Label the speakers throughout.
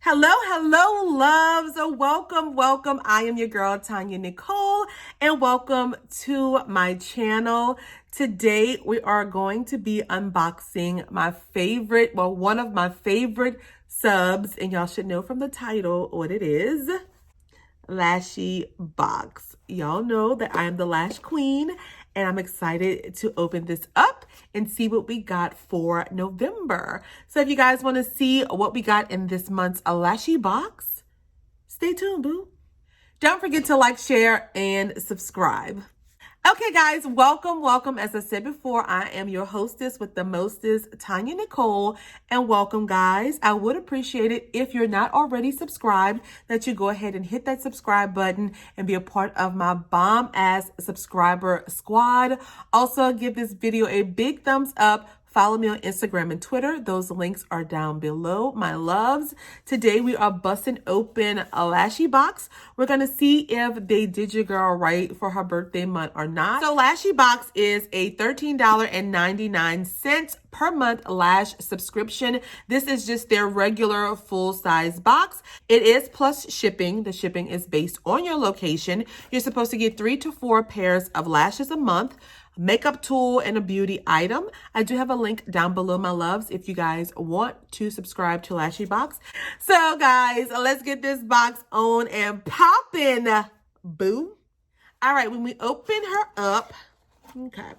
Speaker 1: Hello, hello, loves. Welcome. I am your girl, TonyaNicole, and welcome to my channel. Today, we are going to be unboxing one of my favorite subs, and y'all should know from the title what it is. LashyBox. Y'all know that I am the Lash Queen, and I'm excited to open this up and see what we got for November. So if you guys want to see what we got in this month's LashyBox, stay tuned, boo. Don't forget to like, share, and subscribe. Okay, guys, welcome. As I said before, I am your hostess with the mostest, TonyaNicole, and welcome, guys. I would appreciate it if you're not already subscribed, that you go ahead and hit that subscribe button and be a part of my bomb-ass subscriber squad. Also, give this video a big thumbs up. Follow me on Instagram and Twitter. Those links are down below, my loves. Today, we are busting open a LashyBox. We're going to see if they did your girl right for her birthday month or not. So LashyBox is a $13.99 per month lash subscription. This is just their regular full-size box. It is plus shipping. The shipping is based on your location. You're supposed to get 3 to 4 pairs of lashes a month, makeup tool, and a beauty item. I do have a link down below, my loves, if you guys want to subscribe to LashyBox. So guys, let's get this box on and popping, boo. All right, when we open her up, okay,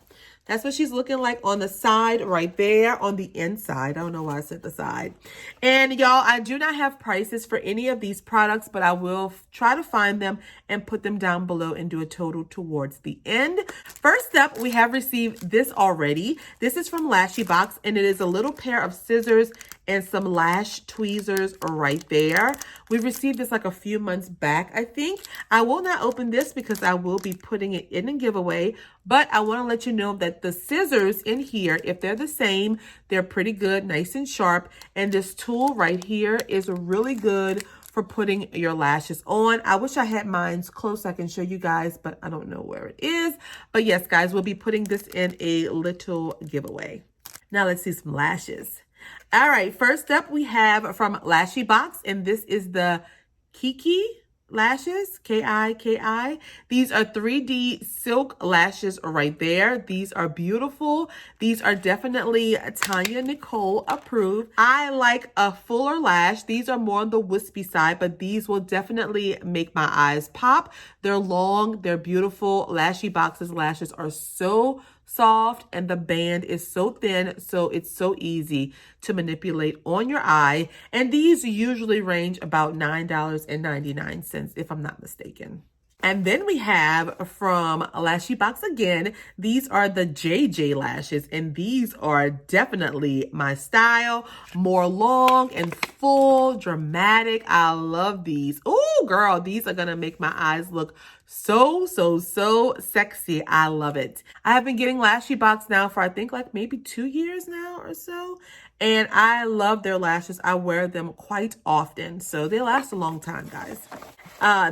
Speaker 1: that's what she's looking like on the side right there, on the inside. I don't know why I said the side. And y'all, I do not have prices for any of these products, but I will try to find them and put them down below and do a total towards the end. First up, we have received this already. This is from LashyBox, and it is a little pair of scissors and some lash tweezers right there. We received this like a few months back, I think. I will not open this because I will be putting it in a giveaway, but I want to let you know that the scissors in here, if they're the same, they're pretty good, nice and sharp. And this tool right here is really good for putting your lashes on. I wish I had mine close so I can show you guys, but I don't know where it is. But yes, guys, we'll be putting this in a little giveaway. Now let's see some lashes. All right, first up we have from LashyBox, and this is the Kiki lashes, K-I-K-I. These are 3D silk lashes right there. These are beautiful. These are definitely TonyaNicole approved. I like a fuller lash. These are more on the wispy side, but these will definitely make my eyes pop. They're long, they're beautiful. LashyBox's lashes are so soft and the band is so thin, so it's so easy to manipulate on your eye. And these usually range about $9.99 if I'm not mistaken. And then we have from LashyBox again, these are the JJ lashes, and these are definitely my style. More long and full, dramatic. I love these. Oh, girl, these are gonna make my eyes look so sexy. I love it. I have been getting LashyBox now for I think like maybe 2 years now or so. And I love their lashes. I wear them quite often. So they last a long time, guys.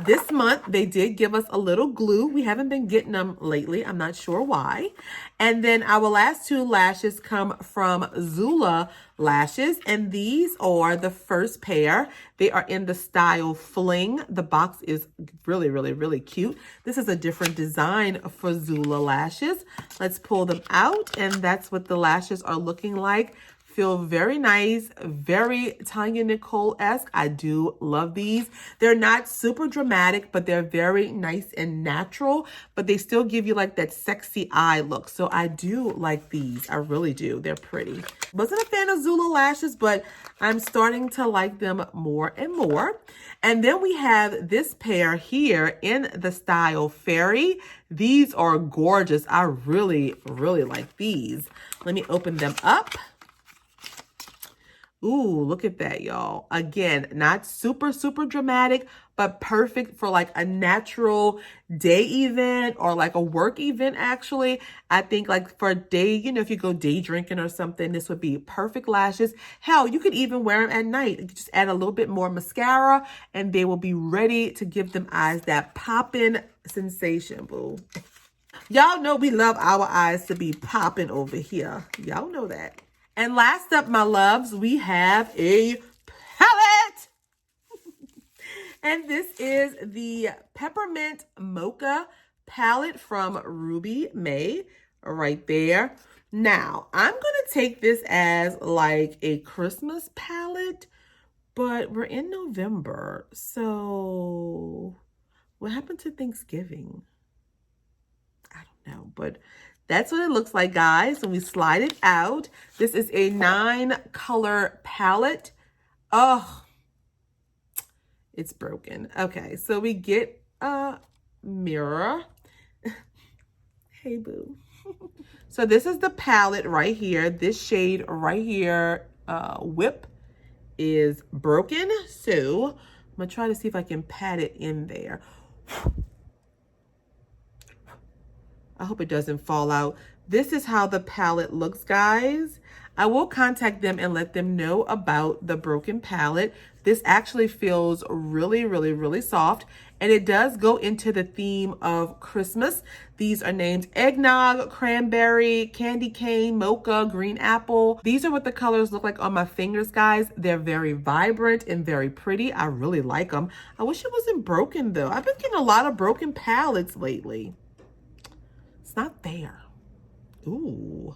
Speaker 1: This month, they did give us a little glue. We haven't been getting them lately. I'm not sure why. And then our last 2 lashes come from Zula Lashes. And these are the first pair. They are in the style Fling. The box is really cute. This is a different design for Zula Lashes. Let's pull them out. And that's what the lashes are looking like. Feel very nice, very TonyaNicole-esque. I do love these. They're not super dramatic, but they're very nice and natural, but they still give you like that sexy eye look. So I do like these. I really do. They're pretty. Wasn't a fan of Zula lashes, but I'm starting to like them more and more. And then we have this pair here in the style Fairy. These are gorgeous. I really like these. Let me open them up. Ooh, look at that, y'all. Again, not super dramatic, but perfect for like a natural day event or like a work event, actually. I think like for a day, you know, if you go day drinking or something, this would be perfect lashes. Hell, you could even wear them at night. You could just add a little bit more mascara and they will be ready to give them eyes that poppin' sensation, boo. Y'all know we love our eyes to be popping over here. Y'all know that. And last up, my loves, we have a palette. And this is the Peppermint Mocha palette from Ruby May right there. Now, I'm going to take this as like a Christmas palette, but we're in November. So what happened to Thanksgiving? I don't know, but that's what it looks like, guys. When we slide it out, this is a 9-color palette. Oh, it's broken. Okay, so we get a mirror. Hey, boo. So this is the palette right here. This shade right here, Whip, is broken. So I'm going to try to see if I can pat it in there. I hope it doesn't fall out. This is how the palette looks, guys. I will contact them and let them know about the broken palette. This actually feels really, really, really soft. And it does go into the theme of Christmas. These are named Eggnog, Cranberry, Candy Cane, Mocha, Green Apple. These are what the colors look like on my fingers, guys. They're very vibrant and very pretty. I really like them. I wish it wasn't broken, though. I've been getting a lot of broken palettes lately. It's not fair. Ooh,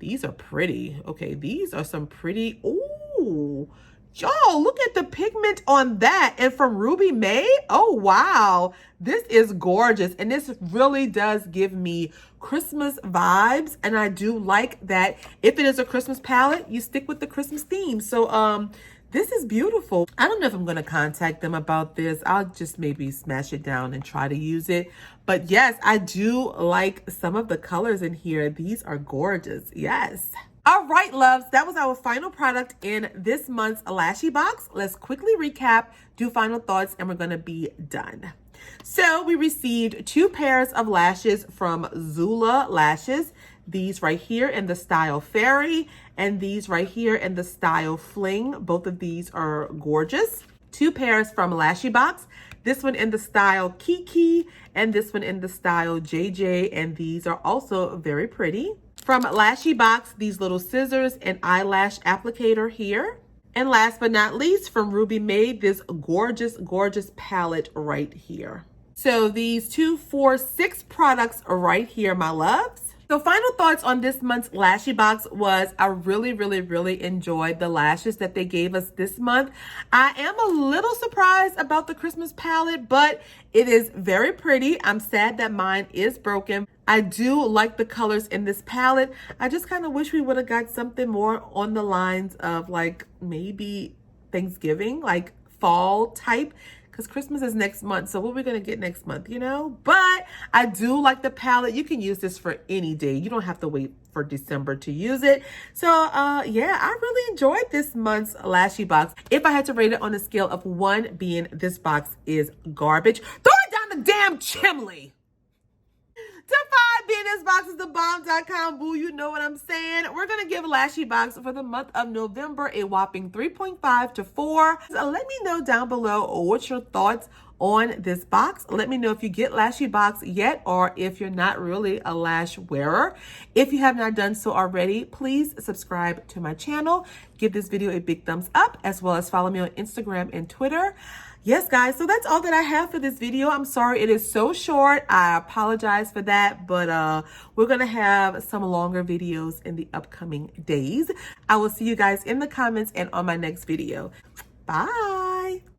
Speaker 1: these are pretty. Okay, these are some pretty. Ooh, y'all, look at the pigment on that. And from Ruby May, oh wow, this is gorgeous. And this really does give me Christmas vibes. And I do like that if it is a Christmas palette, you stick with the Christmas theme. So this is beautiful. I don't know if I'm going to contact them about this. I'll just maybe smash it down and try to use it. But yes, I do like some of the colors in here. These are gorgeous. Yes. All right, loves, that was our final product in this month's LashyBox. Let's quickly recap, do final thoughts, and we're going to be done. So we received 2 pairs of lashes from Zula Lashes. These right here in the style Fairy and these right here in the style Fling. Both of these are gorgeous. 2 pairs from LashyBox. This one in the style Kiki and this one in the style JJ. And these are also very pretty. From LashyBox, these little scissors and eyelash applicator here. And last but not least, from Ruby May, this gorgeous, gorgeous palette right here. So these 2, 4, 6 products are right here, my loves. So final thoughts on this month's LashyBox was I really, really, really enjoyed the lashes that they gave us this month. I am a little surprised about the Christmas palette, but it is very pretty. I'm sad that mine is broken. I do like the colors in this palette. I just kind of wish we would have got something more on the lines of like maybe Thanksgiving, like fall type. Because Christmas is next month, so what are we going to get next month, you know? But I do like the palette. You can use this for any day. You don't have to wait for December to use it. So, yeah, I really enjoyed this month's LashyBox. If I had to rate it on a scale of 1 being this box is garbage, throw it down the damn chimney. To 5 being this box is the bomb.com, boo. You know what I'm saying? We're going to give LashyBox for the month of November a whopping 3.5 to 4. So let me know down below what's your thoughts on this box. Let me know if you get LashyBox yet or if you're not really a lash wearer. If you have not done so already, please subscribe to my channel. Give this video a big thumbs up as well as follow me on Instagram and Twitter. Yes, guys, so that's all that I have for this video. I'm sorry it is so short. I apologize for that, but we're going to have some longer videos in the upcoming days. I will see you guys in the comments and on my next video. Bye.